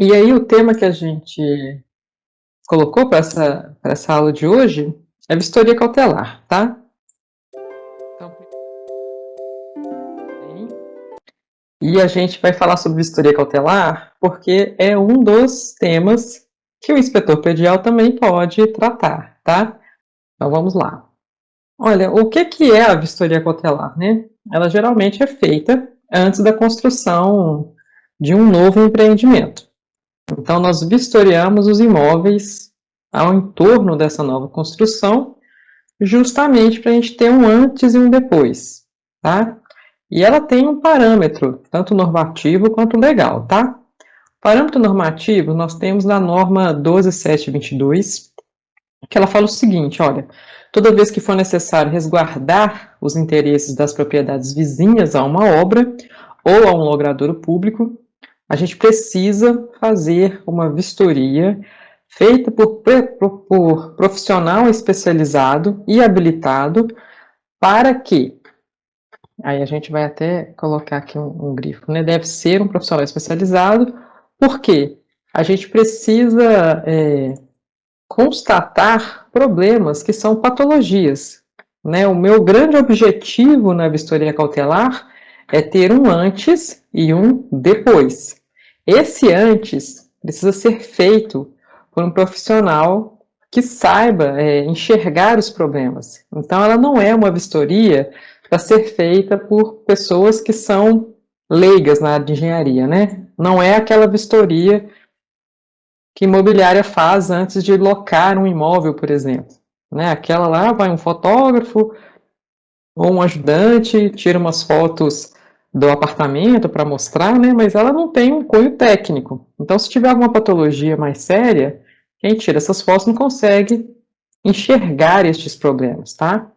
E aí o tema que a gente colocou para essa aula de hoje é vistoria cautelar, tá? Então, e a gente vai falar sobre vistoria cautelar porque é um dos temas que o inspetor predial também pode tratar, tá? Então vamos lá. Olha, o que é a vistoria cautelar, né? Ela geralmente é feita antes da construção de um novo empreendimento. Então, nós vistoriamos os imóveis ao entorno dessa nova construção, justamente para a gente ter um antes e um depois, tá? E ela tem um parâmetro, tanto normativo quanto legal, tá? Parâmetro normativo, nós temos na norma 12722, que ela fala o seguinte, olha, toda vez que for necessário resguardar os interesses das propriedades vizinhas a uma obra ou a um logradouro público, a gente precisa fazer uma vistoria feita por profissional especializado e habilitado para que, aí a gente vai até colocar aqui um grifo, né? Deve ser um profissional especializado, porque a gente precisa constatar problemas que são patologias, né? O meu grande objetivo na vistoria cautelar é ter um antes e um depois. Esse antes precisa ser feito por um profissional que saiba enxergar os problemas. Então, ela não é uma vistoria para ser feita por pessoas que são leigas na área de engenharia, né? Não é aquela vistoria que imobiliária faz antes de locar um imóvel, por exemplo. Né? Aquela lá vai um fotógrafo ou um ajudante, tira umas fotos do apartamento para mostrar, né? Mas ela não tem um cunho técnico. Então, se tiver alguma patologia mais séria, quem tira essas fotos não consegue enxergar estes problemas, tá?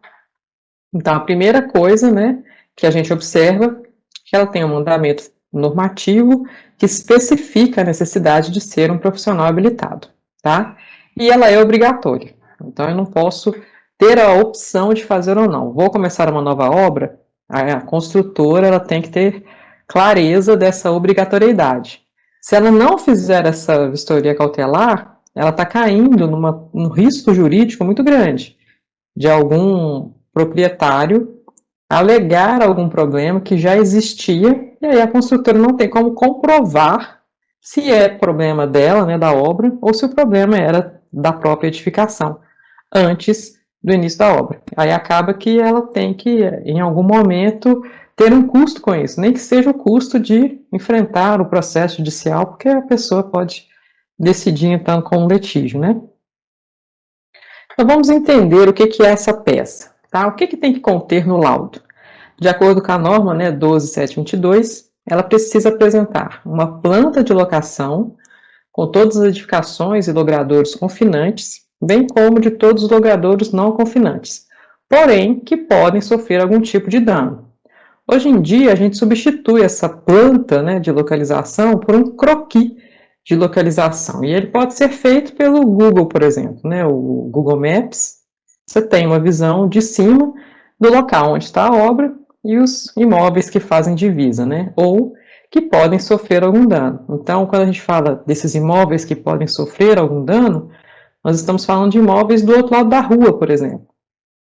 Então, a primeira coisa, né, que a gente observa é que ela tem um mandamento normativo que especifica a necessidade de ser um profissional habilitado, tá? E ela é obrigatória. Então, eu não posso ter a opção de fazer ou não. Vou começar uma nova obra, a construtora ela tem que ter clareza dessa obrigatoriedade. Se ela não fizer essa vistoria cautelar, ela está caindo num risco jurídico muito grande de algum proprietário alegar algum problema que já existia, e aí a construtora não tem como comprovar se é problema dela, né, da obra, ou se o problema era da própria edificação, antes do início da obra. Aí acaba que ela tem que, em algum momento, ter um custo com isso, nem que seja o custo de enfrentar o processo judicial, porque a pessoa pode decidir, então, com um litígio, né? Então, vamos entender o que é essa peça, tá? O que tem que conter no laudo? De acordo com a norma, né, 12722, ela precisa apresentar uma planta de locação com todas as edificações e logradouros confinantes, bem como de todos os logradouros não confinantes, porém que podem sofrer algum tipo de dano. Hoje em dia, a gente substitui essa planta, né, de localização por um croquis de localização. E ele pode ser feito pelo Google, por exemplo, né, o Google Maps. Você tem uma visão de cima do local onde está a obra e os imóveis que fazem divisa, né, ou que podem sofrer algum dano. Então, quando a gente fala desses imóveis que podem sofrer algum dano, nós estamos falando de imóveis do outro lado da rua, por exemplo.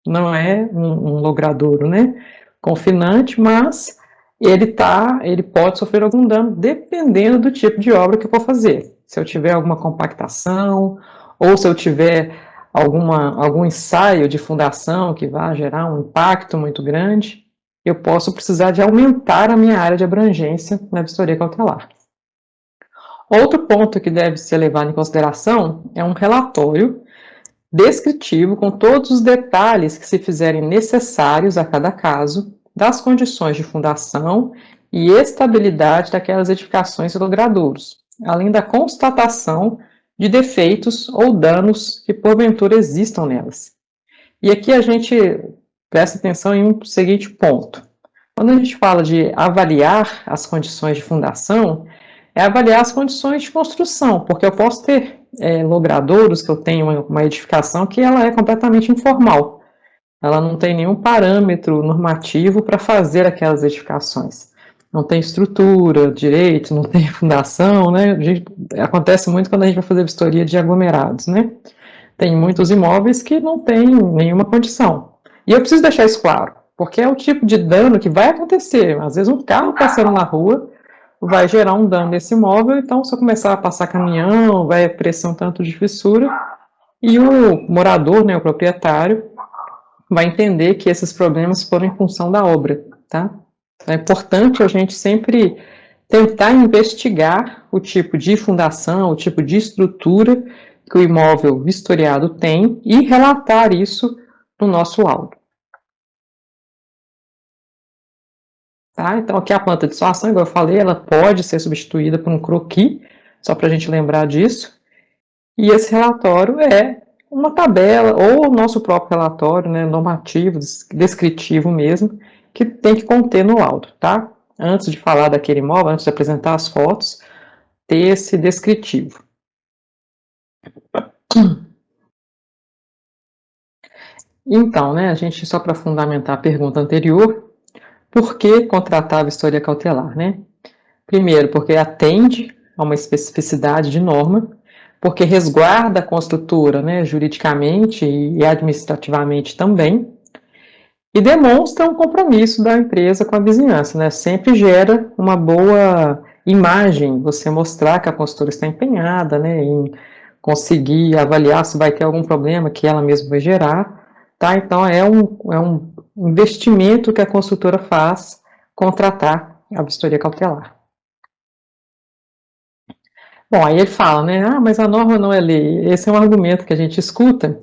Não é um logradouro, né, confinante, mas ele pode sofrer algum dano dependendo do tipo de obra que eu for fazer. Se eu tiver alguma compactação, ou se eu tiver algum ensaio de fundação que vai gerar um impacto muito grande, eu posso precisar de aumentar a minha área de abrangência na vistoria cautelar. Outro ponto que deve ser levado em consideração é um relatório descritivo com todos os detalhes que se fizerem necessários a cada caso, das condições de fundação e estabilidade daquelas edificações e logradouros, além da constatação de defeitos ou danos que porventura existam nelas. E aqui a gente presta atenção em um seguinte ponto. Quando a gente fala de avaliar as condições de fundação, é avaliar as condições de construção, porque eu posso ter logradouros, que eu tenho uma edificação que ela é completamente informal. Ela não tem nenhum parâmetro normativo para fazer aquelas edificações. não tem estrutura direito, não tem fundação, né? Acontece muito quando a gente vai fazer vistoria de aglomerados, né? Tem muitos imóveis que não têm nenhuma condição. E eu preciso deixar isso claro, porque é o tipo de dano que vai acontecer. Às vezes um carro passando na rua vai gerar um dano nesse imóvel, então se eu começar a passar caminhão, vai aparecer um tanto de fissura, e o morador, né, o proprietário, vai entender que esses problemas foram em função da obra, tá? Então é importante a gente sempre tentar investigar o tipo de fundação, o tipo de estrutura que o imóvel vistoriado tem e relatar isso no nosso laudo. Tá? Então, aqui a planta de dissuasão, igual eu falei, ela pode ser substituída por um croquis, só para a gente lembrar disso. E esse relatório é uma tabela, ou o nosso próprio relatório, né, normativo, descritivo mesmo, que tem que conter no laudo, tá? Antes de falar daquele imóvel, antes de apresentar as fotos, ter esse descritivo. Então, né, a gente, só para fundamentar a pergunta anterior, por que contratar a vistoria cautelar, né? Primeiro, porque atende a uma especificidade de norma, porque resguarda a construtora, né, juridicamente e administrativamente também, e demonstra um compromisso da empresa com a vizinhança, né? Sempre gera uma boa imagem você mostrar que a construtora está empenhada, né, em conseguir avaliar se vai ter algum problema que ela mesma vai gerar, tá? Então é um investimento que a construtora faz contratar a vistoria cautelar. Bom, aí ele fala, né? Ah, mas a norma não é lei. Esse é um argumento que a gente escuta,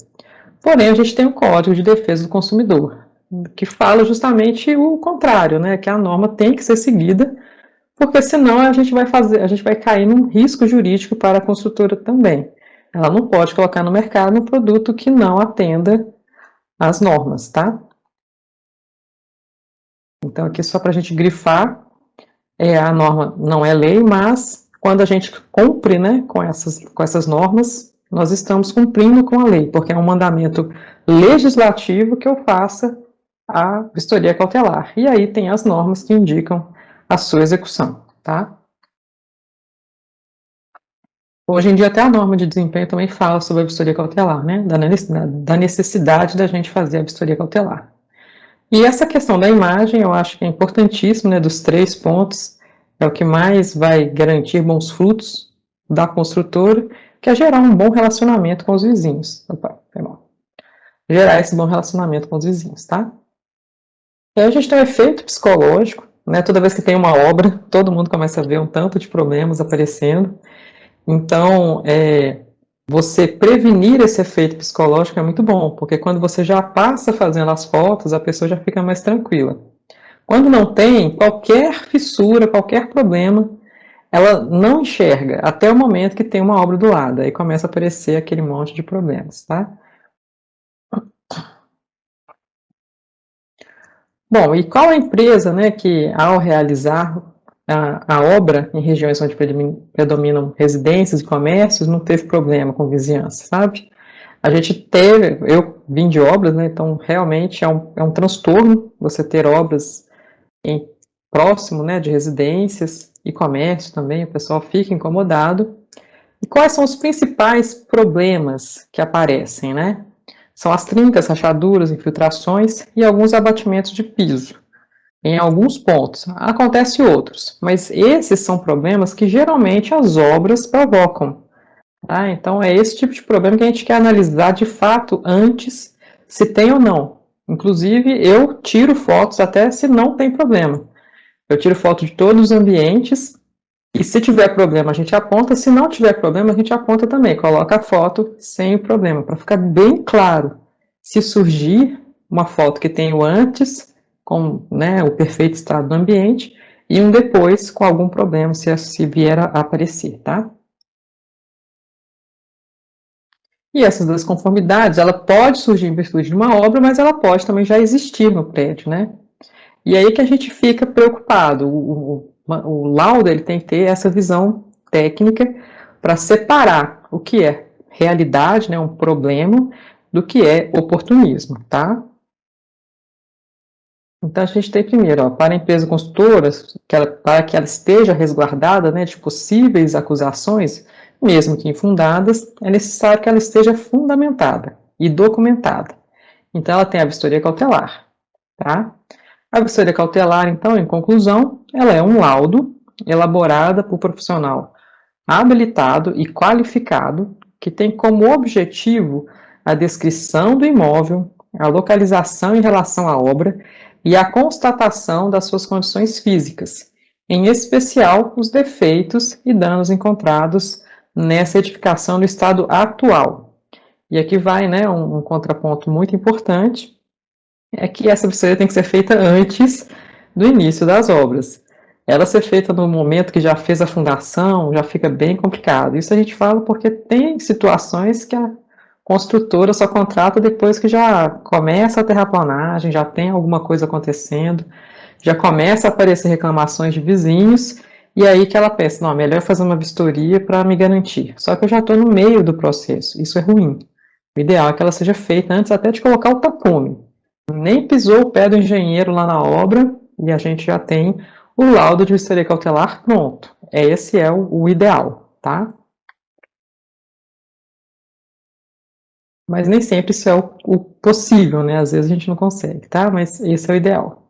porém a gente tem o Código de Defesa do Consumidor, que fala justamente o contrário, né? Que a norma tem que ser seguida, porque senão a gente vai cair num risco jurídico para a construtora também. Ela não pode colocar no mercado um produto que não atenda às normas, tá? Então, aqui só para a gente grifar, a norma não é lei, mas quando a gente cumpre, né, com essas normas, nós estamos cumprindo com a lei, porque é um mandamento legislativo que eu faça a vistoria cautelar. E aí tem as normas que indicam a sua execução, tá? Hoje em dia até a norma de desempenho também fala sobre a vistoria cautelar, né? Da necessidade da gente fazer a vistoria cautelar. E essa questão da imagem, eu acho que é importantíssimo, né? Dos 3 pontos, é o que mais vai garantir bons frutos da construtora, que é gerar um bom relacionamento com os vizinhos. Opa, foi mal. Gerar esse bom relacionamento com os vizinhos, tá? E aí a gente tem um efeito psicológico, né? Toda vez que tem uma obra, todo mundo começa a ver um tanto de problemas aparecendo. Então, você prevenir esse efeito psicológico é muito bom, porque quando você já passa fazendo as fotos, a pessoa já fica mais tranquila. Quando não tem, qualquer fissura, qualquer problema, ela não enxerga até o momento que tem uma obra do lado. Aí começa a aparecer aquele monte de problemas, tá? Bom, e qual a empresa, né, que ao realizar a obra em regiões onde predominam residências e comércios não teve problema com vizinhança, sabe? A gente teve, eu vim de obras, né, então realmente é um transtorno você ter obras em próximo, né, de residências e comércio também, o pessoal fica incomodado. E quais são os principais problemas que aparecem, né? São as trincas, rachaduras, infiltrações e alguns abatimentos de piso. Em alguns pontos, acontece outros, mas esses são problemas que geralmente as obras provocam. Tá? Então é esse tipo de problema que a gente quer analisar de fato antes se tem ou não. Inclusive, eu tiro fotos até se não tem problema. Eu tiro foto de todos os ambientes e se tiver problema a gente aponta, se não tiver problema a gente aponta também, coloca a foto sem o problema, para ficar bem claro. Se surgir uma foto que tem o antes, com, né, o perfeito estado do ambiente, e um depois com algum problema, se vier a aparecer, tá? E essas desconformidades, ela pode surgir em virtude de uma obra, mas ela pode também já existir no prédio, né? E aí que a gente fica preocupado. O laudo ele tem que ter essa visão técnica para separar o que é realidade, né, um problema, do que é oportunismo, tá? Então, a gente tem primeiro, ó, para a empresa construtora, para que ela esteja resguardada, né, de possíveis acusações, mesmo que infundadas, é necessário que ela esteja fundamentada e documentada. Então, ela tem a vistoria cautelar, tá? A vistoria cautelar, então, em conclusão, ela é um laudo elaborada por profissional habilitado e qualificado que tem como objetivo a descrição do imóvel, a localização em relação à obra e a constatação das suas condições físicas, em especial os defeitos e danos encontrados nessa edificação no estado atual. E aqui vai, né, um contraponto muito importante, é que essa vistoria tem que ser feita antes do início das obras. Ela ser feita no momento que já fez a fundação, já fica bem complicado. Isso a gente fala porque tem situações que a construtora só contrata depois que já começa a terraplanagem, já tem alguma coisa acontecendo, já começa a aparecer reclamações de vizinhos, e aí que ela pensa, não, melhor fazer uma vistoria para me garantir. Só que eu já estou no meio do processo, isso é ruim. O ideal é que ela seja feita antes até de colocar o tapume. Nem pisou o pé do engenheiro lá na obra e a gente já tem o laudo de vistoria cautelar pronto. Esse é o ideal, tá? Mas nem sempre isso é o possível, né? Às vezes a gente não consegue, tá? Mas esse é o ideal.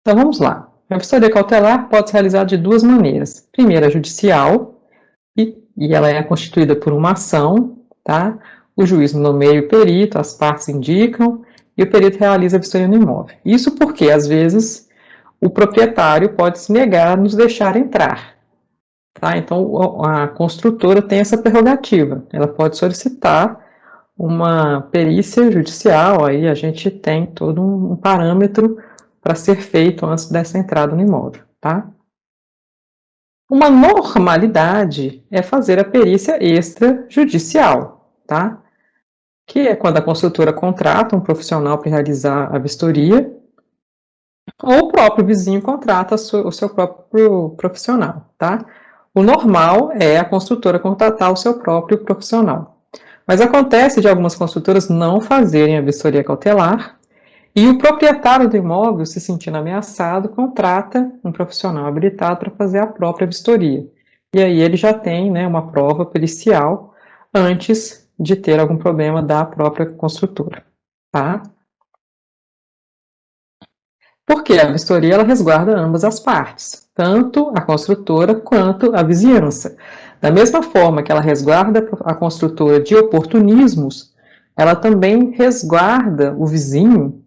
Então vamos lá. A vistoria cautelar pode ser realizada de duas maneiras. Primeira, judicial, e ela é constituída por uma ação, tá? O juiz nomeia o perito, as partes indicam, e o perito realiza a vistoria no imóvel. Isso porque, às vezes, o proprietário pode se negar a nos deixar entrar. Tá? Então, a construtora tem essa prerrogativa. Ela pode solicitar uma perícia judicial, aí a gente tem todo um parâmetro para ser feito antes dessa entrada no imóvel. Tá? Uma normalidade é fazer a perícia extrajudicial, tá? Que é quando a construtora contrata um profissional para realizar a vistoria, ou o próprio vizinho contrata o seu próprio profissional, tá? O normal é a construtora contratar o seu próprio profissional. Mas acontece de algumas construtoras não fazerem a vistoria cautelar e o proprietário do imóvel, se sentindo ameaçado, contrata um profissional habilitado para fazer a própria vistoria. E aí ele já tem, né, uma prova pericial antes de ter algum problema da própria construtora, tá? Porque a vistoria ela resguarda ambas as partes, tanto a construtora quanto a vizinhança. Da mesma forma que ela resguarda a construtora de oportunismos, ela também resguarda o vizinho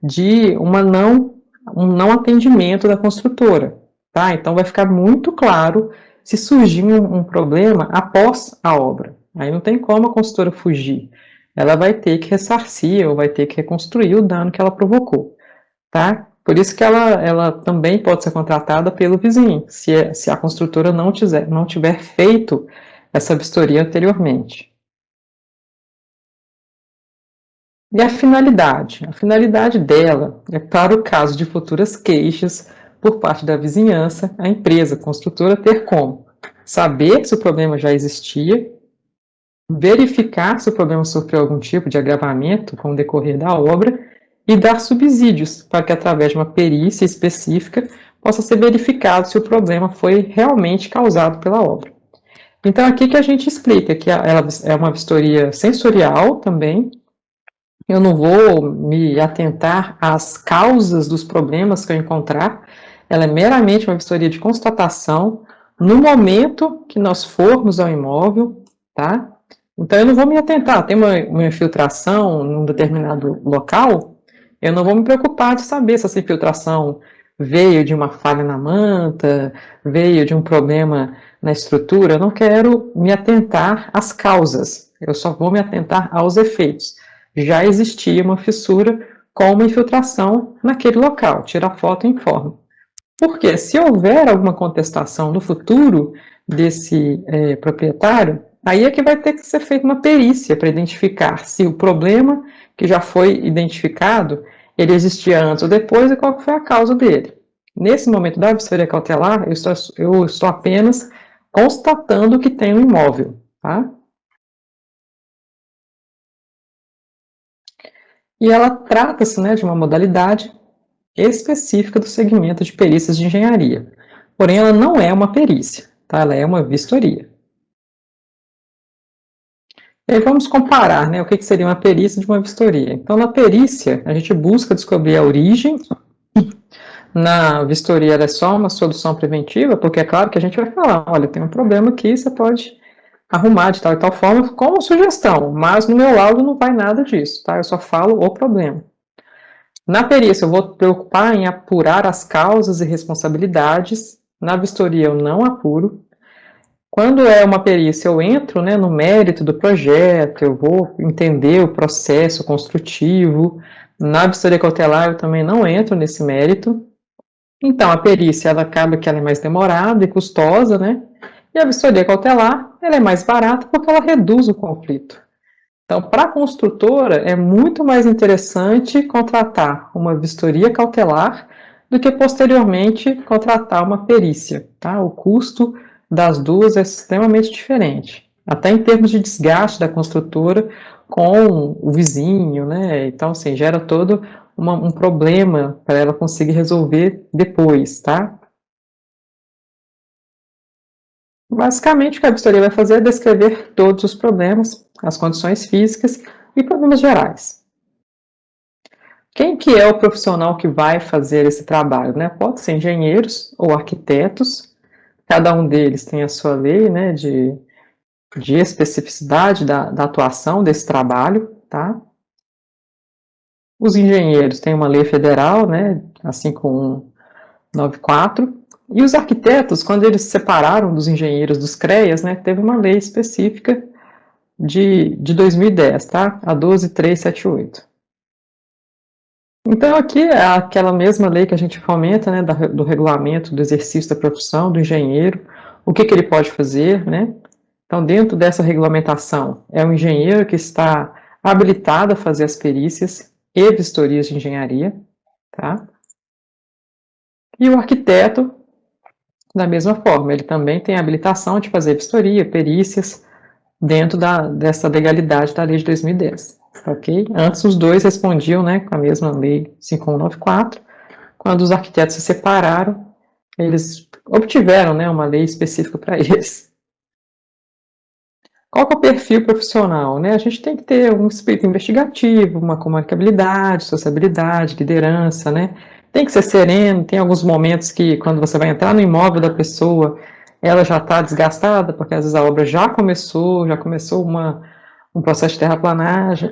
de um não atendimento da construtora. Tá? Então vai ficar muito claro se surgir um problema após a obra. Aí não tem como a construtora fugir. Ela vai ter que ressarcir ou vai ter que reconstruir o dano que ela provocou. Tá? Por isso que ela também pode ser contratada pelo vizinho, se a construtora não tiver feito essa vistoria anteriormente. E a finalidade? A finalidade dela é para o caso de futuras queixas por parte da vizinhança, a empresa construtora ter como saber se o problema já existia, verificar se o problema sofreu algum tipo de agravamento com o decorrer da obra e dar subsídios para que, através de uma perícia específica, possa ser verificado se o problema foi realmente causado pela obra. Então, aqui que a gente explica que ela é uma vistoria sensorial também. Eu não vou me atentar às causas dos problemas que eu encontrar, ela é meramente uma vistoria de constatação no momento que nós formos ao imóvel, tá? Então, eu não vou me atentar, tem uma infiltração num determinado local, eu não vou me preocupar de saber se essa infiltração veio de uma falha na manta, veio de um problema na estrutura, eu não quero me atentar às causas, eu só vou me atentar aos efeitos. Já existia uma fissura com uma infiltração naquele local, tira a foto e informa. Porque se houver alguma contestação no futuro desse proprietário, aí é que vai ter que ser feita uma perícia para identificar se o problema que já foi identificado, ele existia antes ou depois e qual foi a causa dele. Nesse momento da vistoria cautelar, eu estou apenas constatando que tem um imóvel, tá? E ela trata-se, né, de uma modalidade específica do segmento de perícias de engenharia. Porém, ela não é uma perícia, tá? Ela é uma vistoria. E aí vamos comparar, né, o que seria uma perícia de uma vistoria. Então, na perícia, a gente busca descobrir a origem. Na vistoria, ela é só uma solução preventiva, porque é claro que a gente vai falar, olha, tem um problema aqui, você pode arrumar de tal e tal forma como sugestão, mas no meu laudo não vai nada disso, tá? Eu só falo o problema. Na perícia, eu vou preocupar em apurar as causas e responsabilidades. Na vistoria, eu não apuro. Quando é uma perícia, eu entro, né, no mérito do projeto, eu vou entender o processo construtivo. Na vistoria cautelar, eu também não entro nesse mérito. Então, a perícia, ela acaba que ela é mais demorada e custosa, né? E a vistoria cautelar, ela é mais barata porque ela reduz o conflito. Então, para a construtora, é muito mais interessante contratar uma vistoria cautelar do que, posteriormente, contratar uma perícia, tá? O custo das duas é extremamente diferente, até em termos de desgaste da construtora com o vizinho, né? Então, assim, gera todo um problema para ela conseguir resolver depois, tá? Basicamente, o que a vistoria vai fazer é descrever todos os problemas, as condições físicas e problemas gerais. Quem que é o profissional que vai fazer esse trabalho, né? Pode ser engenheiros ou arquitetos, cada um deles tem a sua lei, né, de especificidade da atuação desse trabalho, tá? Os engenheiros têm uma lei federal, né, assim como 94, e os arquitetos, quando eles se separaram dos engenheiros dos CREAs, né, teve uma lei específica de 2010, tá? A 12378. Então, aqui é aquela mesma lei que a gente fomenta, né, do regulamento do exercício da profissão do engenheiro, o que ele pode fazer, né? Então, dentro dessa regulamentação, é o engenheiro que está habilitado a fazer as perícias e vistorias de engenharia, tá? E o arquiteto, da mesma forma, ele também tem habilitação de fazer vistoria, perícias, dentro dessa legalidade da lei de 2010, ok? Antes os dois respondiam, né, com a mesma lei 5194, quando os arquitetos se separaram, eles obtiveram, né, uma lei específica para eles. Qual que é o perfil profissional, né? A gente tem que ter um espírito investigativo, uma comunicabilidade, sociabilidade, liderança, né? Tem que ser sereno, tem alguns momentos que quando você vai entrar no imóvel da pessoa, ela já está desgastada, porque às vezes a obra já começou um processo de terraplanagem,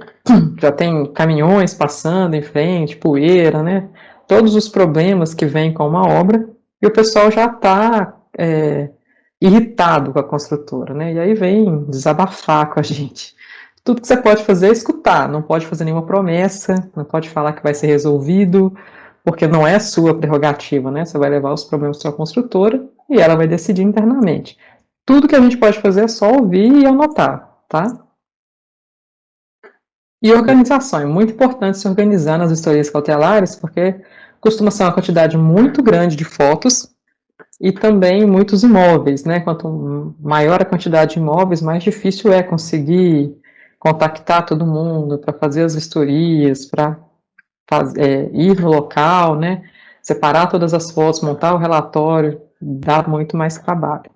já tem caminhões passando em frente, poeira, né? Todos os problemas que vêm com uma obra, e o pessoal já está irritado com a construtora, né? E aí vem desabafar com a gente. Tudo que você pode fazer é escutar, não pode fazer nenhuma promessa, não pode falar que vai ser resolvido, porque não é sua prerrogativa, né? Você vai levar os problemas para a sua construtora e ela vai decidir internamente. Tudo que a gente pode fazer é só ouvir e anotar, tá? E organização, é muito importante se organizar nas vistorias cautelares, porque costuma ser uma quantidade muito grande de fotos e também muitos imóveis, né? Quanto maior a quantidade de imóveis, mais difícil é conseguir contactar todo mundo para fazer as vistorias, para ir no local, né? Separar todas as fotos, montar o relatório, dá muito mais trabalho.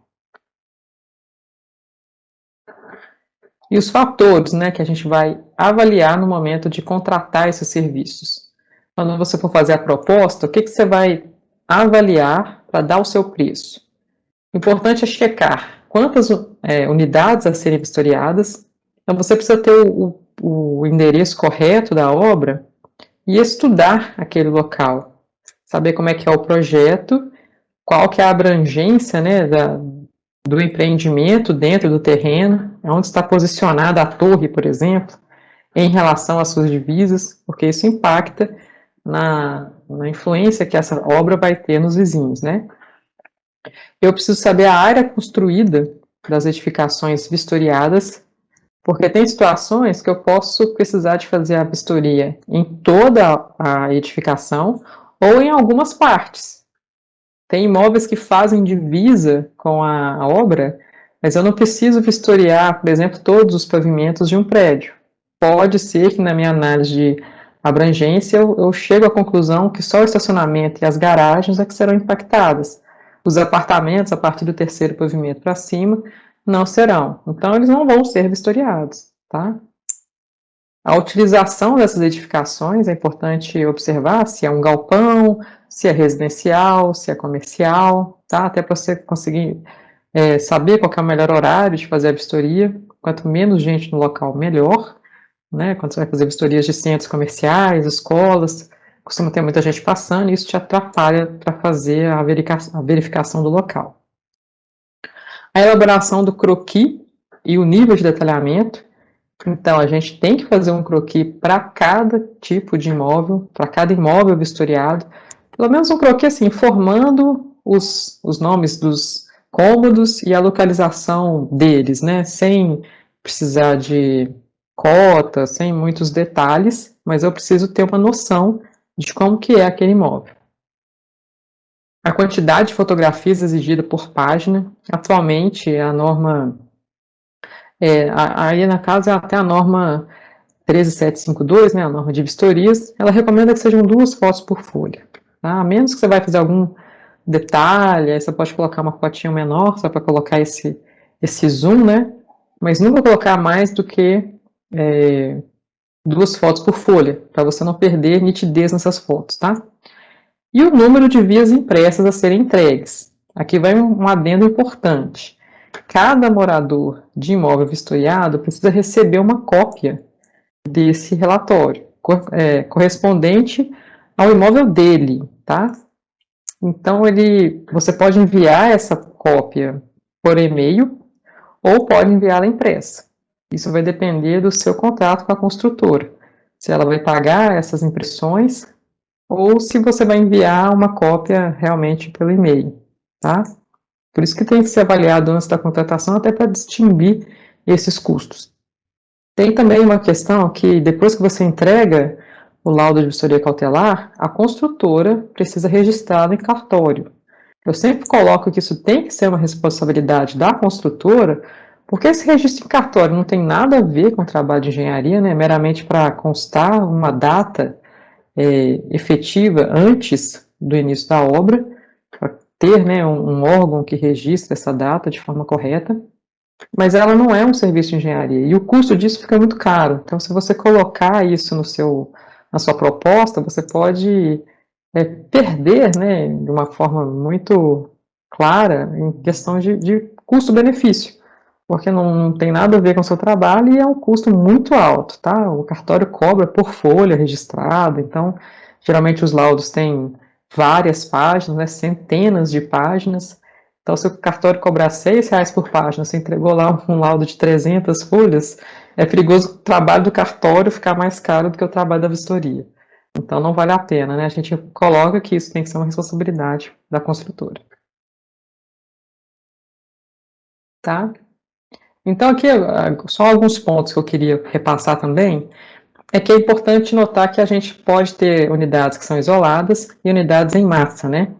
E os fatores, né, que a gente vai avaliar no momento de contratar esses serviços. Quando você for fazer a proposta, o que você vai avaliar para dar o seu preço? O importante é checar quantas unidades a serem vistoriadas. Então, você precisa ter o endereço correto da obra e estudar aquele local. Saber como é que é o projeto, qual que é a abrangência, né, do empreendimento dentro do terreno, onde está posicionada a torre, por exemplo, em relação às suas divisas, porque isso impacta na influência que essa obra vai ter nos vizinhos, né? Eu preciso saber a área construída das edificações vistoriadas, porque tem situações que eu posso precisar de fazer a vistoria em toda a edificação ou em algumas partes. Tem imóveis que fazem divisa com a obra, mas eu não preciso vistoriar, por exemplo, todos os pavimentos de um prédio. Pode ser que na minha análise de abrangência, eu chego à conclusão que só o estacionamento e as garagens é que serão impactadas. Os apartamentos, a partir do terceiro pavimento para cima, não serão. Então, eles não vão ser vistoriados, tá? A utilização dessas edificações é importante observar se é um galpão, se é residencial, se é comercial, tá? Até para você conseguir saber qual é o melhor horário de fazer a vistoria. Quanto menos gente no local, melhor, né? Quando você vai fazer vistorias de centros comerciais, escolas, costuma ter muita gente passando e isso te atrapalha para fazer a verificação do local. A elaboração do croquis e o nível de detalhamento. Então, a gente tem que fazer um croquis para cada tipo de imóvel, para cada imóvel vistoriado, pelo menos um croquis assim, informando os nomes dos cômodos e a localização deles, né? Sem precisar de cota, sem muitos detalhes, mas eu preciso ter uma noção de como que é aquele imóvel. A quantidade de fotografias exigida por página, atualmente a norma, aí na casa é até a norma 13752, né, a norma de vistorias, ela recomenda que sejam 2 fotos por folha, tá? A menos que você vai fazer algum detalhe, aí você pode colocar uma fotinha menor, só para colocar esse zoom, né? Mas nunca colocar mais do que 2 fotos por folha, para você não perder nitidez nessas fotos, tá? E o número de vias impressas a serem entregues. Aqui vai um adendo importante. Cada morador de imóvel vistoriado precisa receber uma cópia desse relatório, correspondente ao imóvel dele, tá? Então, você pode enviar essa cópia por e-mail ou pode enviá-la impressa. Isso vai depender do seu contrato com a construtora, se ela vai pagar essas impressões ou se você vai enviar uma cópia realmente pelo e-mail, tá? Por isso que tem que ser avaliado antes da contratação, até para distinguir esses custos. Tem também uma questão que depois que você entrega o laudo de vistoria cautelar, a construtora precisa registrá-lo em cartório. Eu sempre coloco que isso tem que ser uma responsabilidade da construtora, porque esse registro em cartório não tem nada a ver com o trabalho de engenharia, né? Meramente para constar uma data efetiva antes do início da obra, para ter, né, um órgão que registre essa data de forma correta, mas ela não é um serviço de engenharia, e o custo disso fica muito caro. Então, se você colocar isso na sua proposta, você pode perder, né, de uma forma muito clara em questão de custo-benefício, porque não tem nada a ver com o seu trabalho e é um custo muito alto, tá? O cartório cobra por folha registrada, então, geralmente os laudos têm várias páginas, né, centenas de páginas, então se o cartório cobrar R$6 por página, você entregou lá um laudo de 300 folhas, é perigoso o trabalho do cartório ficar mais caro do que o trabalho da vistoria. Então não vale a pena, né? A gente coloca que isso tem que ser uma responsabilidade da construtora. Tá? Então aqui, só alguns pontos que eu queria repassar também, é que é importante notar que a gente pode ter unidades que são isoladas e unidades em massa, né?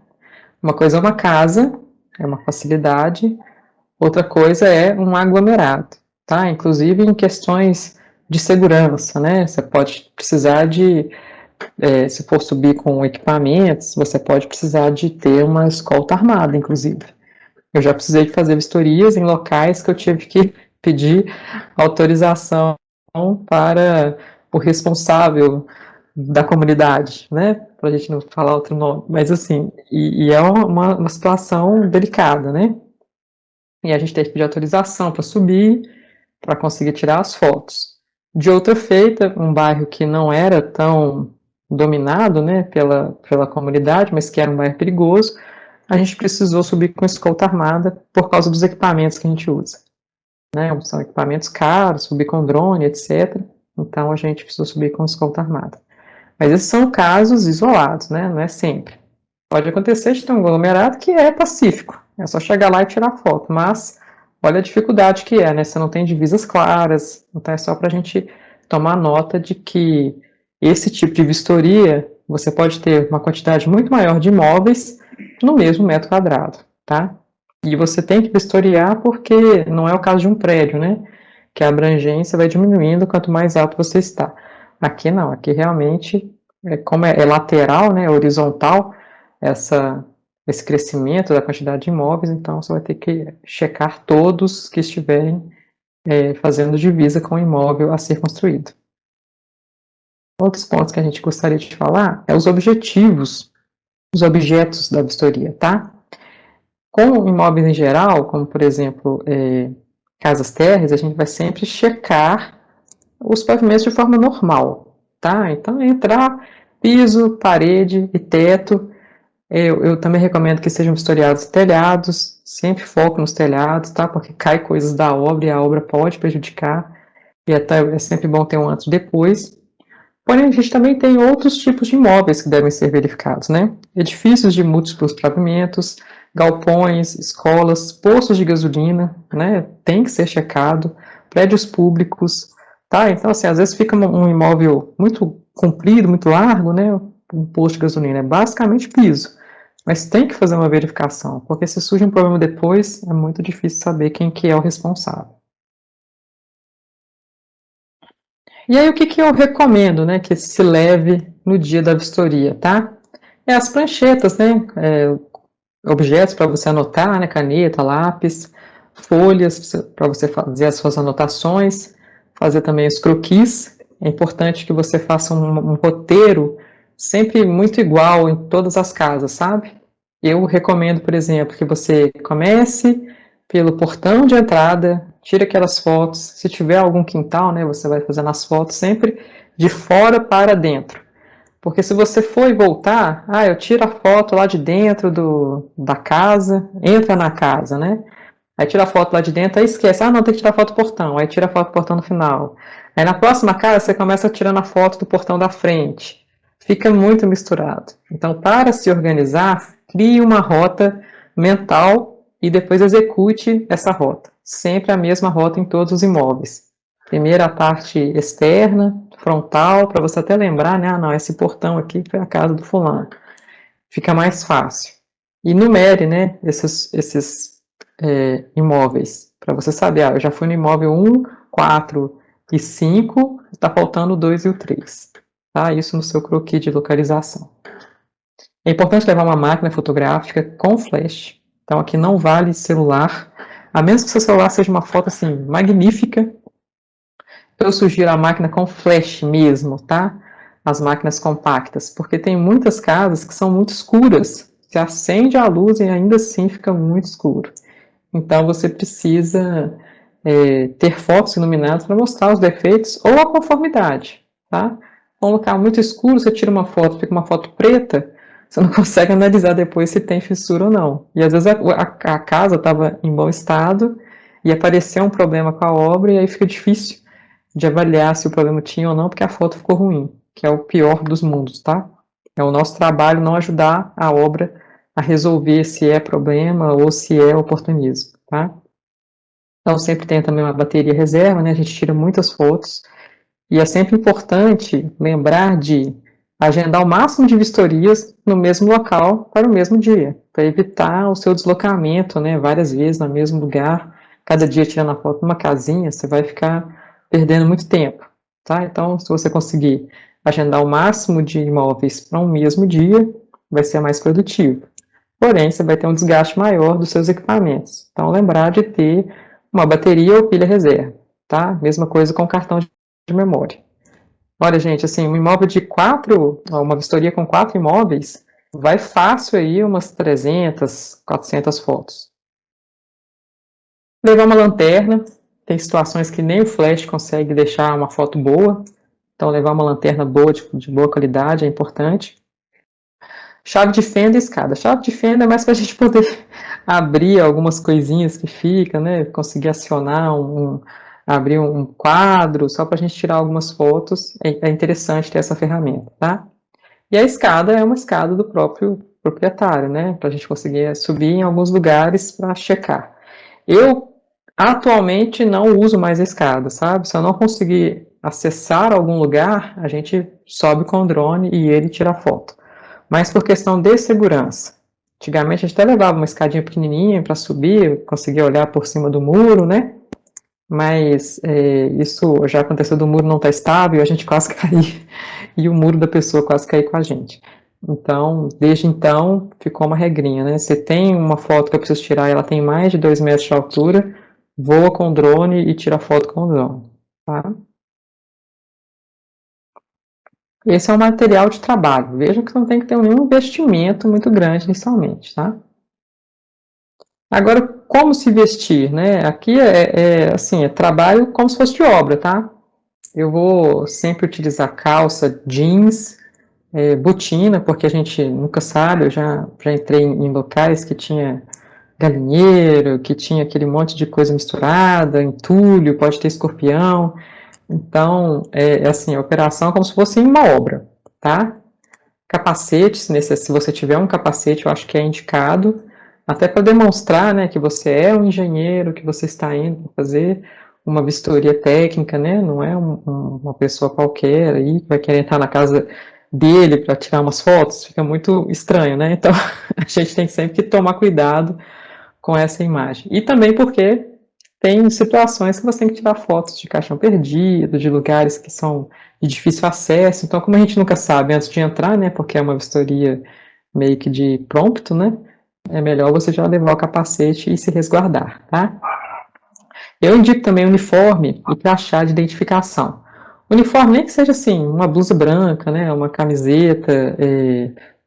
Uma coisa é uma casa, é uma facilidade, outra coisa é um aglomerado, tá? Inclusive em questões de segurança, né? Você pode precisar se for subir com equipamentos, você pode precisar de ter uma escolta armada, inclusive. Eu já precisei de fazer vistorias em locais que eu tive que pedir autorização para o responsável da comunidade, né? Para a gente não falar outro nome. Mas assim, e é uma situação delicada, né? E a gente teve que pedir autorização para subir, para conseguir tirar as fotos. De outra feita, um bairro que não era tão dominado, né, pela comunidade, mas que era um bairro perigoso, a gente precisou subir com escolta armada por causa dos equipamentos que a gente usa. Né? São equipamentos caros, subir com drone, etc. Então a gente precisou subir com escolta armada. Mas esses são casos isolados, né? Não é sempre. Pode acontecer de ter um aglomerado que é pacífico, é só chegar lá e tirar foto, mas olha a dificuldade que é, né? Você não tem divisas claras, então é só para a gente tomar nota de que esse tipo de vistoria, você pode ter uma quantidade muito maior de imóveis no mesmo metro quadrado, tá? E você tem que vistoriar porque não é o caso de um prédio, né? Que a abrangência vai diminuindo quanto mais alto você está. Aqui não, aqui realmente, como é lateral, né, horizontal, esse crescimento da quantidade de imóveis, então você vai ter que checar todos que estiverem fazendo divisa com o imóvel a ser construído. Outros pontos que a gente gostaria de falar é os objetivos, os objetos da vistoria, tá? Com imóveis em geral, como por exemplo, casas térreas, a gente vai sempre checar os pavimentos de forma normal, tá? Então, entrar, piso, parede e teto. Eu também recomendo que sejam vistoriados telhados, sempre foco nos telhados, tá? Porque cai coisas da obra e a obra pode prejudicar, e até é sempre bom ter um antes e depois. Porém, a gente também tem outros tipos de imóveis que devem ser verificados, né? Edifícios de múltiplos pavimentos, galpões, escolas, postos de gasolina, né? Tem que ser checado, prédios públicos, tá? Então, assim, às vezes fica um imóvel muito comprido, muito largo, né? Um posto de gasolina, é basicamente piso. Mas tem que fazer uma verificação, porque se surge um problema depois, é muito difícil saber quem que é o responsável. E aí, o que eu recomendo, né, que se leve no dia da vistoria, tá? É as pranchetas, né, objetos para você anotar, né, caneta, lápis, folhas para você fazer as suas anotações, fazer também os croquis. É importante que você faça um roteiro sempre muito igual em todas as casas, sabe? Eu recomendo, por exemplo, que você comece pelo portão de entrada, tire aquelas fotos. Se tiver algum quintal, né, você vai fazendo as fotos sempre de fora para dentro. Porque se você for e voltar, eu tiro a foto lá de dentro da casa, entra na casa, né? Aí tira a foto lá de dentro, aí esquece, não, tem que tirar a foto do portão, aí tira a foto do portão no final. Aí na próxima casa você começa tirando a foto do portão da frente. Fica muito misturado. Então, para se organizar, crie uma rota mental e depois execute essa rota. Sempre a mesma rota em todos os imóveis. Primeiro a parte externa, frontal, para você até lembrar, né? Não, esse portão aqui foi a casa do fulano. Fica mais fácil. E numere, né? Esses imóveis, para você saber, eu já fui no imóvel 1, 4 e 5, está faltando o 2 e o 3. Tá? Isso no seu croquis de localização. É importante levar uma máquina fotográfica com flash. Então aqui não vale celular, a menos que seu celular seja uma foto assim magnífica. Eu sugiro a máquina com flash mesmo, tá? As máquinas compactas, porque tem muitas casas que são muito escuras. Você acende a luz e ainda assim fica muito escuro. Então você precisa ter fotos iluminadas para mostrar os defeitos ou a conformidade, tá? Um local muito escuro, você tira uma foto, fica uma foto preta, você não consegue analisar depois se tem fissura ou não. E às vezes a casa estava em bom estado e apareceu um problema com a obra e aí fica difícil de avaliar se o problema tinha ou não, porque a foto ficou ruim, que é o pior dos mundos, tá? É o nosso trabalho não ajudar a obra a resolver se é problema ou se é oportunismo, tá? Então, sempre tem também uma bateria reserva, né? A gente tira muitas fotos. E é sempre importante lembrar de agendar o máximo de vistorias no mesmo local para o mesmo dia, para evitar o seu deslocamento, né? Várias vezes no mesmo lugar, cada dia tirando a foto numa casinha, você vai ficar perdendo muito tempo, tá? Então, se você conseguir agendar o máximo de imóveis para um mesmo dia, vai ser mais produtivo. Porém, você vai ter um desgaste maior dos seus equipamentos. Então, lembrar de ter uma bateria ou pilha reserva, tá? Mesma coisa com cartão de memória. Olha, gente, assim, um imóvel de uma vistoria com 4 imóveis, vai fácil aí umas 300, 400 fotos. Levar uma lanterna, tem situações que nem o flash consegue deixar uma foto boa, então levar uma lanterna boa, de boa qualidade, é importante. Chave de fenda e escada. Chave de fenda é mais para a gente poder abrir algumas coisinhas que ficam, né? Conseguir acionar abrir um quadro, só para a gente tirar algumas fotos. É interessante ter essa ferramenta, tá? E a escada é uma escada do próprio proprietário, né? Para a gente conseguir subir em alguns lugares para checar. Eu atualmente não uso mais a escada, sabe? Se eu não conseguir acessar algum lugar, a gente sobe com o drone e ele tira a foto. Mas por questão de segurança. Antigamente a gente até levava uma escadinha pequenininha para subir, conseguia olhar por cima do muro, né? mas isso já aconteceu do muro não estar estável, a gente quase cair, e o muro da pessoa quase cair com a gente. Então, desde então, ficou uma regrinha, né? Se tem uma foto que eu preciso tirar e ela tem mais de 2 metros de altura, voa com o drone e tira a foto com o drone, tá? Esse é um material de trabalho. Veja que não tem que ter nenhum investimento muito grande inicialmente, tá? Agora, como se vestir, né? Aqui assim, é trabalho como se fosse de obra, tá? Eu vou sempre utilizar calça, jeans, botina, porque a gente nunca sabe. Eu já entrei em locais que tinha galinheiro, que tinha aquele monte de coisa misturada, entulho, pode ter escorpião. Então, assim, a operação é como se fosse uma obra, tá? Capacete, se você tiver um capacete, eu acho que é indicado, até para demonstrar, né, que você é um engenheiro, que você está indo fazer uma vistoria técnica, né, não é uma pessoa qualquer aí que vai querer entrar na casa dele para tirar umas fotos, fica muito estranho, né, então a gente tem sempre que tomar cuidado com essa imagem. E também porque tem situações que você tem que tirar fotos de caixão perdido, de lugares que são de difícil acesso. Então, como a gente nunca sabe antes de entrar, né, porque é uma vistoria meio que de prompto, né, é melhor você já levar o capacete e se resguardar, tá? Eu indico também uniforme e crachá de identificação. Uniforme nem que seja assim, uma blusa branca, né, uma camiseta,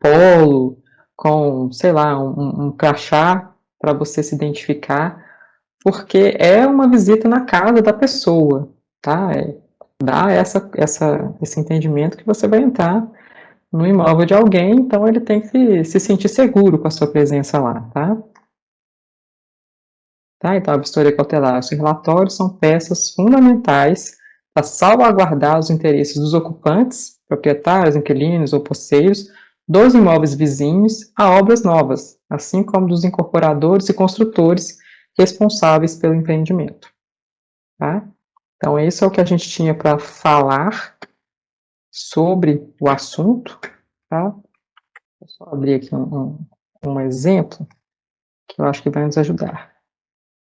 polo, com, sei lá, um crachá para você se identificar, porque é uma visita na casa da pessoa, tá? Dá esse entendimento que você vai entrar no imóvel de alguém, então ele tem que se sentir seguro com a sua presença lá, tá? Tá? Então, a vistoria cautelar, os relatórios são peças fundamentais para salvaguardar os interesses dos ocupantes, proprietários, inquilinos ou posseiros, dos imóveis vizinhos a obras novas, assim como dos incorporadores e construtores responsáveis pelo empreendimento. Tá? Então, isso é o que a gente tinha para falar sobre o assunto. Tá? Vou só abrir aqui um exemplo que eu acho que vai nos ajudar.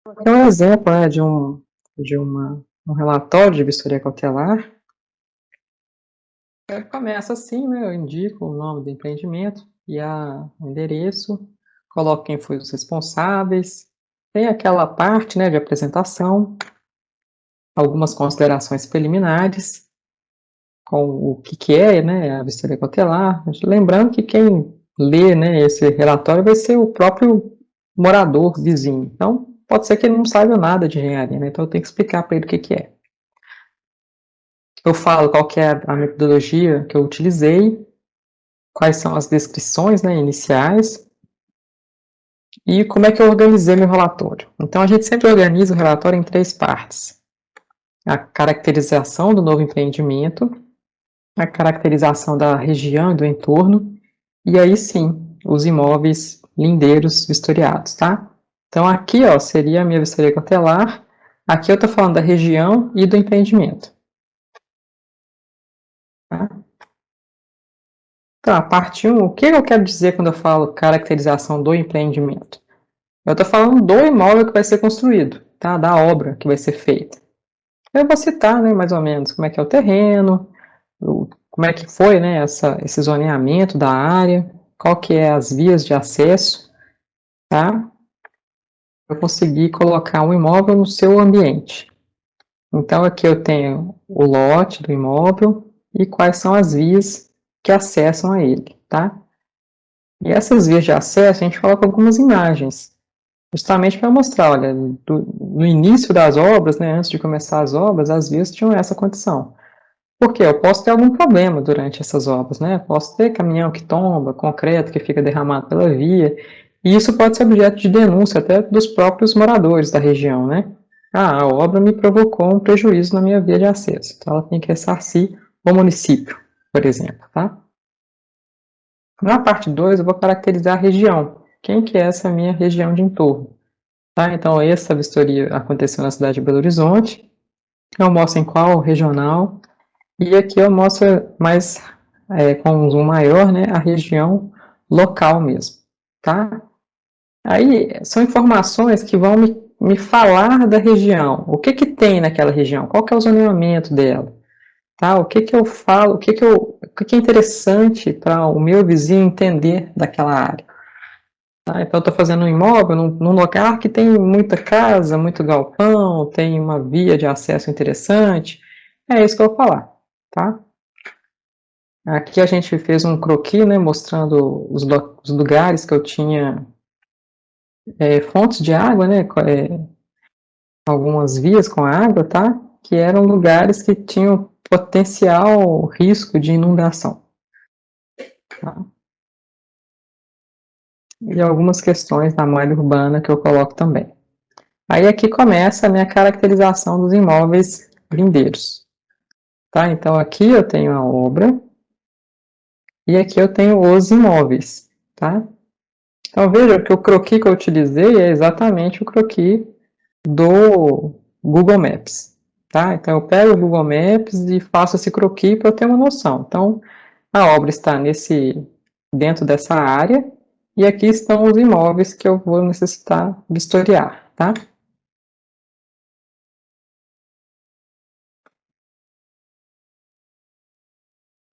Aqui é um exemplo, né, um relatório de vistoria cautelar. Começa assim, né, eu indico o nome do empreendimento e o endereço, coloco quem foi os responsáveis, tem aquela parte, né, de apresentação, algumas considerações preliminares, com o que é, né, a vistoria cautelar. Lembrando que quem lê, né, esse relatório vai ser o próprio morador vizinho. Então, pode ser que ele não saiba nada de engenharia, né? Então eu tenho que explicar para ele o que é. Eu falo qual que é a metodologia que eu utilizei, quais são as descrições, né, iniciais, e como é que eu organizei meu relatório. Então a gente sempre organiza o relatório em 3 partes. A caracterização do novo empreendimento, a caracterização da região e do entorno, e aí sim, os imóveis lindeiros vistoriados, tá? Então aqui, ó, seria a minha vistoria cautelar. Aqui eu estou falando da região e do empreendimento. Tá? Então, a parte 1, o que eu quero dizer quando eu falo caracterização do empreendimento? Eu estou falando do imóvel que vai ser construído, tá? Da obra que vai ser feita. Eu vou citar, né, mais ou menos, como é que é o terreno, como é que foi, né, esse zoneamento da área, qual que é as vias de acesso, tá? Eu consegui colocar um imóvel no seu ambiente. Então, aqui eu tenho o lote do imóvel e quais são as vias que acessam a ele, tá? E essas vias de acesso, a gente coloca algumas imagens, justamente para mostrar, olha, no início das obras, né, antes de começar as obras, as vias tinham essa condição. Porque eu posso ter algum problema durante essas obras, né? Posso ter caminhão que tomba, concreto que fica derramado pela via, e isso pode ser objeto de denúncia até dos próprios moradores da região, né? Ah, a obra me provocou um prejuízo na minha via de acesso, então ela tem que ressarcir o município, por exemplo, tá? Na parte 2, eu vou caracterizar a região. Quem que é essa minha região de entorno? Tá? Então, essa vistoria aconteceu na cidade de Belo Horizonte. Eu mostro em qual regional. E aqui eu mostro mais, com um zoom maior, né, a região local mesmo. Tá? Aí, são informações que vão me me falar da região. O que que tem naquela região? Qual que é o zoneamento dela? Tá? O que que eu falo? O que é interessante para o meu vizinho entender daquela área? Tá? Então, eu estou fazendo um imóvel num lugar que tem muita casa, muito galpão, tem uma via de acesso interessante. É isso que eu vou falar, tá? Aqui a gente fez um croquis, né, mostrando os lugares que eu tinha fontes de água, né, algumas vias com água, tá? Que eram lugares que tinham potencial risco de inundação. Tá? E algumas questões da malha urbana que eu coloco também. Aí aqui começa a minha caracterização dos imóveis lindeiros. Tá? Então aqui eu tenho a obra e aqui eu tenho os imóveis. Tá? Então veja que o croquis que eu utilizei é exatamente o croquis do Google Maps. Tá? Então eu pego o Google Maps e faço esse croquis para eu ter uma noção. Então a obra está dentro dessa área e aqui estão os imóveis que eu vou necessitar vistoriar. Tá?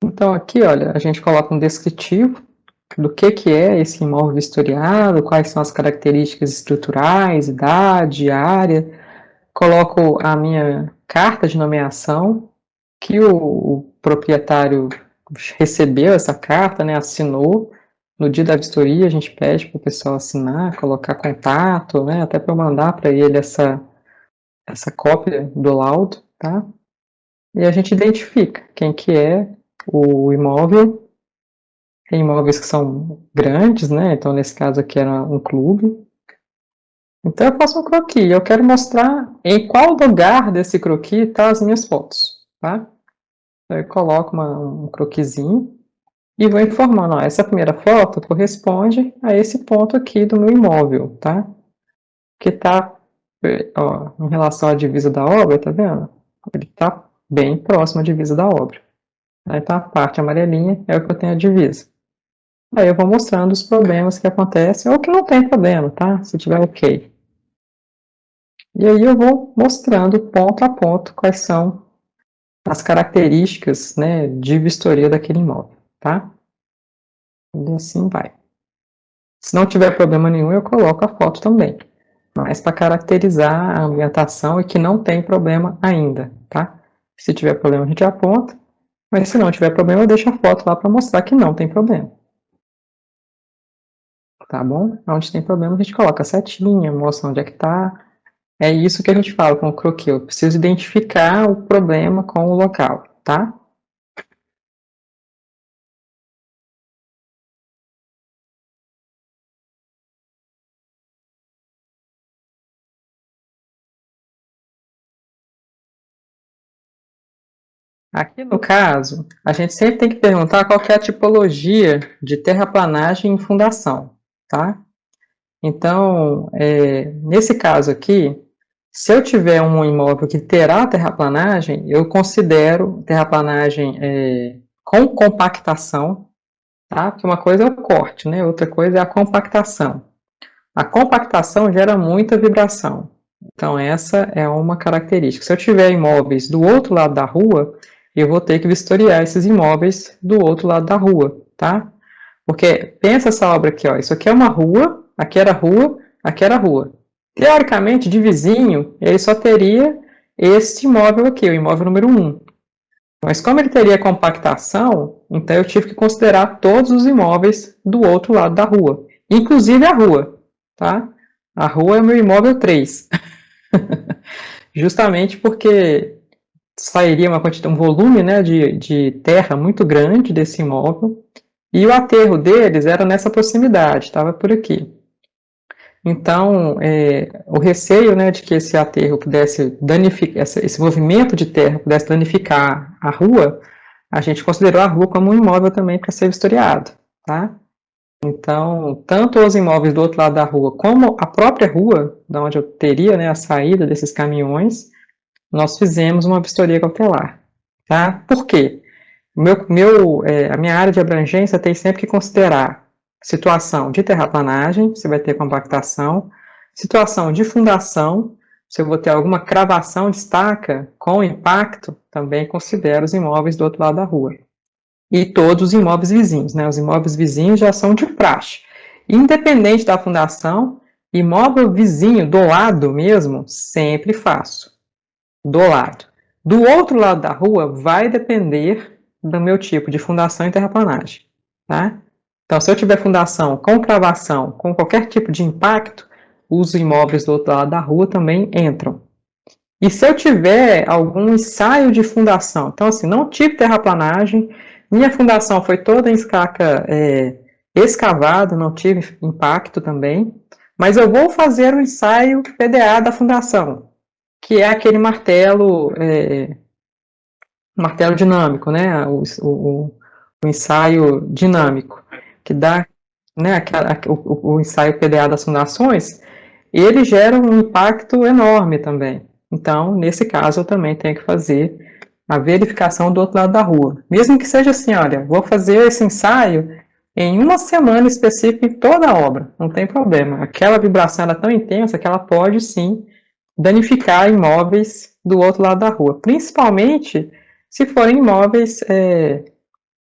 Então aqui, olha, a gente coloca um descritivo do que é esse imóvel vistoriado, quais são as características estruturais, idade, área. Coloco a minha carta de nomeação, que o proprietário recebeu essa carta, né, assinou. No dia da vistoria, a gente pede para o pessoal assinar, colocar contato, né, até para eu mandar para ele essa cópia do laudo, tá? E a gente identifica quem que é o imóvel. Tem imóveis que são grandes, né? Então, nesse caso aqui era um clube. Então, eu faço um croquis. Eu quero mostrar em qual lugar desse croquis estão as minhas fotos, tá? Eu coloco um croquisinho e vou informando, ó, essa primeira foto corresponde a esse ponto aqui do meu imóvel, tá? Que está, em relação à divisa da obra, tá vendo? Ele está bem próximo à divisa da obra. Então, a parte amarelinha é o que eu tenho a divisa. Aí eu vou mostrando os problemas que acontecem, ou que não tem problema, tá? Se tiver ok. E aí eu vou mostrando ponto a ponto quais são as características, né, de vistoria daquele imóvel, tá? E assim vai. Se não tiver problema nenhum, eu coloco a foto também. Mas para caracterizar a ambientação e que não tem problema ainda, tá? Se tiver problema, a gente aponta. Mas se não tiver problema, eu deixo a foto lá para mostrar que não tem problema. Tá bom? Onde tem problema, a gente coloca a setinha, mostra onde é que está. É isso que a gente fala com o croquis. Eu preciso identificar o problema com o local, tá? Aqui no caso, a gente sempre tem que perguntar qual que é a tipologia de terraplanagem em fundação, tá? Então, nesse caso aqui, se eu tiver um imóvel que terá terraplanagem, eu considero terraplanagem com compactação, tá? Porque uma coisa é o corte, né? Outra coisa é a compactação. A compactação gera muita vibração. Então, essa é uma característica. Se eu tiver imóveis do outro lado da rua, eu vou ter que vistoriar esses imóveis do outro lado da rua, tá? Porque pensa essa obra aqui, ó. Isso aqui é uma rua, aqui era rua, aqui era rua. Teoricamente, de vizinho, ele só teria este imóvel aqui, o imóvel número 1. Mas como ele teria compactação, então eu tive que considerar todos os imóveis do outro lado da rua, inclusive a rua, tá? A rua é o meu imóvel 3. Justamente porque sairia um volume, né, de terra muito grande desse imóvel, e o aterro deles era nessa proximidade, estava por aqui. Então, o receio, né, de que esse aterro pudesse danificar, esse movimento de terra pudesse danificar a rua, a gente considerou a rua como um imóvel também para ser vistoriado, tá? Então, tanto os imóveis do outro lado da rua, como a própria rua, da onde eu teria, né, a saída desses caminhões, nós fizemos uma vistoria cautelar, tá? Por quê? A minha área de abrangência tem sempre que considerar situação de terraplanagem, você vai ter compactação, Situação de fundação, se eu vou ter alguma cravação de estaca com impacto, também considero os imóveis do outro lado da rua. E todos os imóveis vizinhos, né? Os imóveis vizinhos já são de praxe. Independente da fundação, imóvel vizinho do lado mesmo, sempre faço. Do lado. Do outro lado da rua, vai depender do meu tipo de fundação e terraplanagem, tá? Então, se eu tiver fundação com cravação, com qualquer tipo de impacto, os imóveis do outro lado da rua também entram. E se eu tiver algum ensaio de fundação, então assim, não tive terraplanagem, minha fundação foi toda em estaca escavada, não tive impacto também, mas eu vou fazer o ensaio PDA da fundação, que é aquele martelo dinâmico, né? O ensaio dinâmico, que dá, né, o ensaio PDA das fundações, ele gera um impacto enorme também. Então, nesse caso, eu também tenho que fazer a verificação do outro lado da rua. Mesmo que seja assim, olha, vou fazer esse ensaio em uma semana específica em toda a obra, não tem problema. Aquela vibração é tão intensa que ela pode, sim, danificar imóveis do outro lado da rua. Principalmente se forem imóveis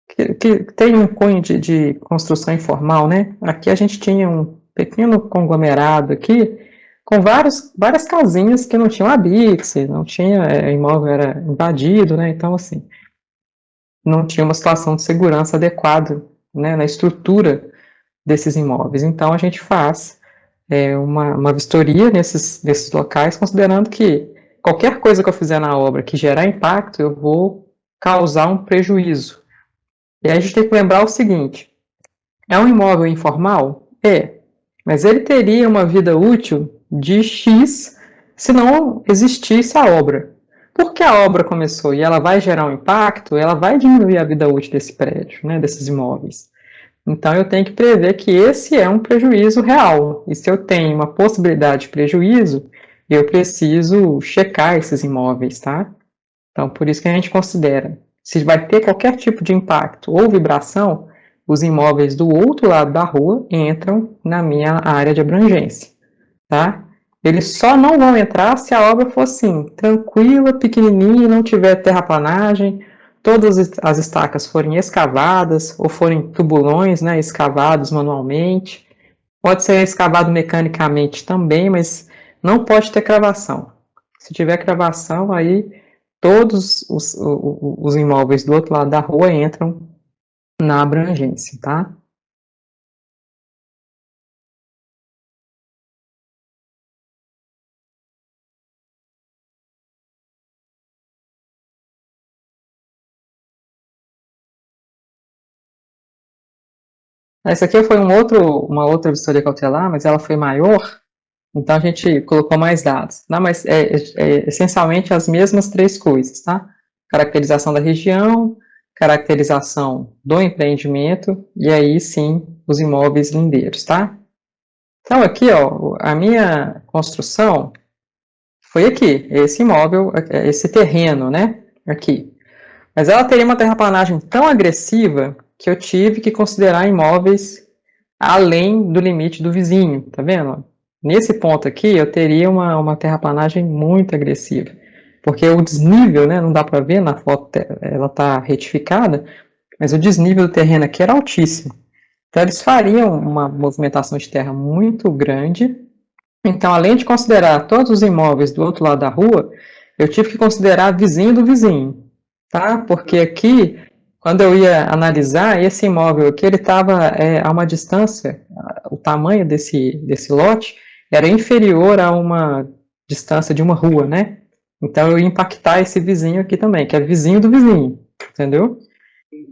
que tem um cunho de construção informal, né? Aqui a gente tinha um pequeno conglomerado aqui, com várias casinhas que não tinham habite, não tinha, o imóvel era invadido, né? Então, assim, não tinha uma situação de segurança adequada, né, na estrutura desses imóveis. Então, a gente faz uma vistoria nesses locais, considerando que qualquer coisa que eu fizer na obra que gerar impacto, eu vou causar um prejuízo. E aí a gente tem que lembrar o seguinte: é um imóvel informal? É, mas ele teria uma vida útil de X se não existisse a obra. Porque a obra começou e ela vai gerar um impacto, ela vai diminuir a vida útil desse prédio, né, desses imóveis. Então eu tenho que prever que esse é um prejuízo real. E se eu tenho uma possibilidade de prejuízo, eu preciso checar esses imóveis, tá? Então, por isso que a gente considera, se vai ter qualquer tipo de impacto ou vibração, os imóveis do outro lado da rua entram na minha área de abrangência, tá? Eles só não vão entrar se a obra for assim, tranquila, pequenininha, não tiver terraplanagem, todas as estacas forem escavadas ou forem tubulões, né, escavados manualmente. Pode ser escavado mecanicamente também, mas não pode ter cravação. Se tiver cravação, aí todos os imóveis do outro lado da rua entram na abrangência, tá? Essa aqui foi uma outra vistoria cautelar, mas ela foi maior, então a gente colocou mais dados. Não, mas é essencialmente as mesmas três coisas, tá? Caracterização da região, caracterização do empreendimento e aí sim os imóveis lindeiros, tá? Então aqui, ó, a minha construção foi aqui, esse imóvel, esse terreno, né? Aqui. Mas ela teria uma terraplanagem tão agressiva que eu tive que considerar imóveis além do limite do vizinho, tá vendo? Nesse ponto aqui, eu teria uma terraplanagem muito agressiva, porque o desnível, né, não dá para ver na foto, ela está retificada, mas o desnível do terreno aqui era altíssimo. Então, eles fariam uma movimentação de terra muito grande. Então, além de considerar todos os imóveis do outro lado da rua, eu tive que considerar vizinho do vizinho, tá? Porque aqui, quando eu ia analisar, esse imóvel aqui, ele estava a uma distância, o tamanho desse lote era inferior a uma distância de uma rua, né? Então, eu ia impactar esse vizinho aqui também, que é vizinho do vizinho, entendeu?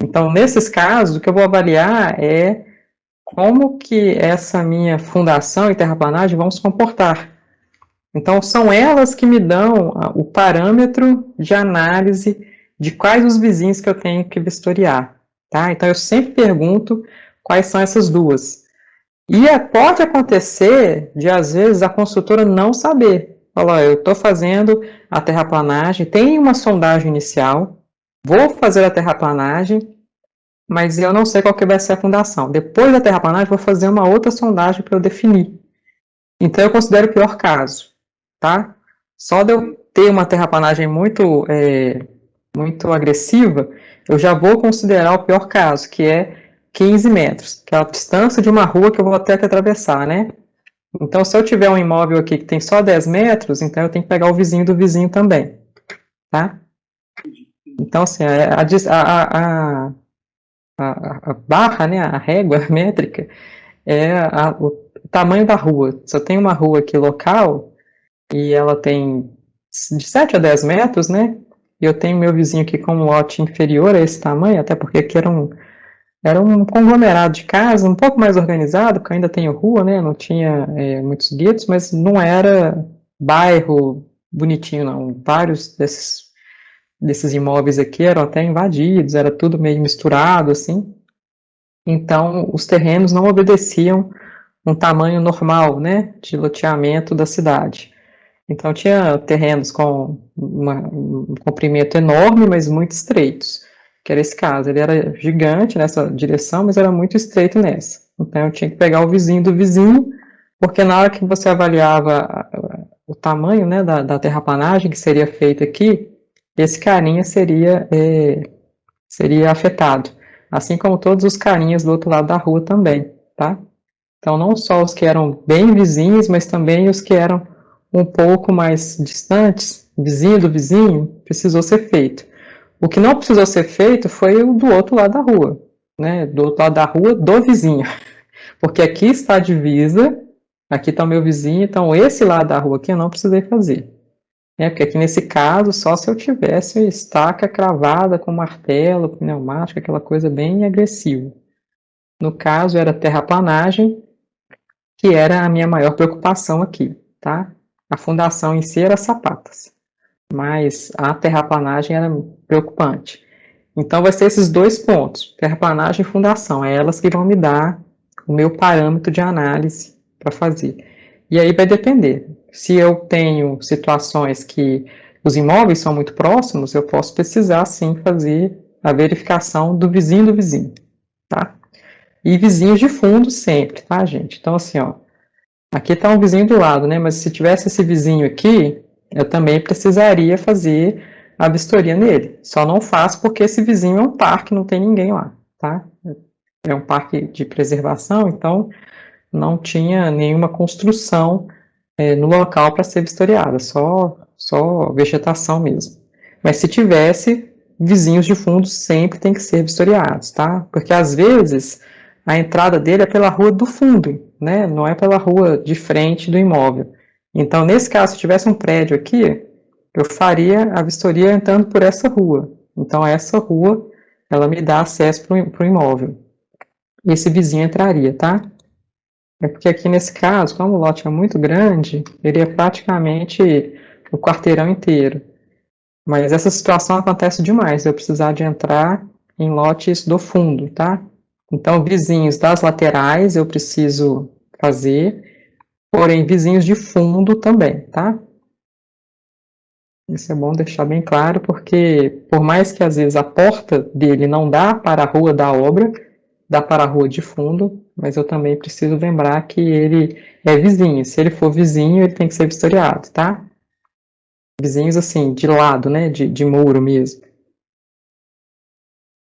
Então, nesses casos, o que eu vou avaliar é como que essa minha fundação e terraplanagem vão se comportar. Então, são elas que me dão o parâmetro de análise de quais os vizinhos que eu tenho que vistoriar, tá? Então, eu sempre pergunto quais são essas duas. E pode acontecer de, às vezes, a construtora não saber. Falar, eu estou fazendo a terraplanagem, tem uma sondagem inicial, vou fazer a terraplanagem, mas eu não sei qual que vai ser a fundação. Depois da terraplanagem, vou fazer uma outra sondagem para eu definir. Então eu considero o pior caso, tá? Só de eu ter uma terraplanagem muito agressiva, eu já vou considerar o pior caso, que é 15 metros, que é a distância de uma rua que eu vou ter que atravessar, né? Então, se eu tiver um imóvel aqui que tem só 10 metros, então eu tenho que pegar o vizinho do vizinho também, tá? Então, assim, a barra, né, a régua métrica, é o tamanho da rua. Se eu tenho uma rua aqui local, e ela tem de 7 a 10 metros, né? E eu tenho meu vizinho aqui com um lote inferior a esse tamanho, até porque aqui era um conglomerado de casas, um pouco mais organizado, porque ainda tenho rua, né? Não tinha muitos guetos, mas não era bairro bonitinho, não. Vários desses imóveis aqui eram até invadidos, era tudo meio misturado, assim. Então, os terrenos não obedeciam um tamanho normal, né, de loteamento da cidade. Então, tinha terrenos com um comprimento enorme, mas muito estreitos, que era esse caso. Ele era gigante nessa direção, mas era muito estreito nessa. Então, eu tinha que pegar o vizinho do vizinho, porque na hora que você avaliava o tamanho, né, da terraplanagem que seria feita aqui, esse carinha seria afetado, assim como todos os carinhas do outro lado da rua também, tá? Então, não só os que eram bem vizinhos, mas também os que eram um pouco mais distantes, vizinho do vizinho, precisou ser feito. O que não precisou ser feito foi o do outro lado da rua, né? Do outro lado da rua do vizinho, porque aqui está a divisa, aqui está o meu vizinho, então esse lado da rua aqui eu não precisei fazer. Porque aqui nesse caso, só se eu tivesse estaca cravada com martelo, pneumático, aquela coisa bem agressiva. No caso, era terraplanagem, que era a minha maior preocupação aqui, tá? A fundação em si era sapatas, mas a terraplanagem era preocupante. Então, vai ser esses dois pontos, terraplanagem e fundação, é elas que vão me dar o meu parâmetro de análise para fazer. E aí vai depender. Se eu tenho situações que os imóveis são muito próximos, eu posso precisar sim fazer a verificação do vizinho, tá? E vizinhos de fundo sempre, tá, gente? Então, assim, ó, aqui está um vizinho do lado, né? Mas se tivesse esse vizinho aqui, eu também precisaria fazer a vistoria nele. Só não faço porque esse vizinho é um parque, não tem ninguém lá, tá? É um parque de preservação, então não tinha nenhuma construção no local para ser vistoriada, só vegetação mesmo. Mas se tivesse, vizinhos de fundo sempre tem que ser vistoriados, tá? Porque às vezes a entrada dele é pela rua do fundo, né? Não é pela rua de frente do imóvel. Então, nesse caso, se tivesse um prédio aqui, eu faria a vistoria entrando por essa rua. Então, essa rua, ela me dá acesso para o imóvel. E esse vizinho entraria, tá? É porque aqui nesse caso, como o lote é muito grande, ele é praticamente o quarteirão inteiro. Mas essa situação acontece demais, eu precisar de entrar em lotes do fundo, tá? Então, vizinhos das laterais eu preciso fazer, porém, vizinhos de fundo também, tá? Isso é bom deixar bem claro, porque por mais que às vezes a porta dele não dá para a rua da obra, dá para a rua de fundo, mas eu também preciso lembrar que ele é vizinho. Se ele for vizinho, ele tem que ser vistoriado, tá? Vizinhos assim, de lado, né? De muro mesmo.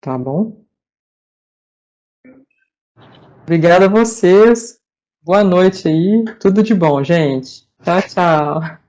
Tá bom? Obrigada a vocês. Boa noite aí. Tudo de bom, gente. Tchau, tchau.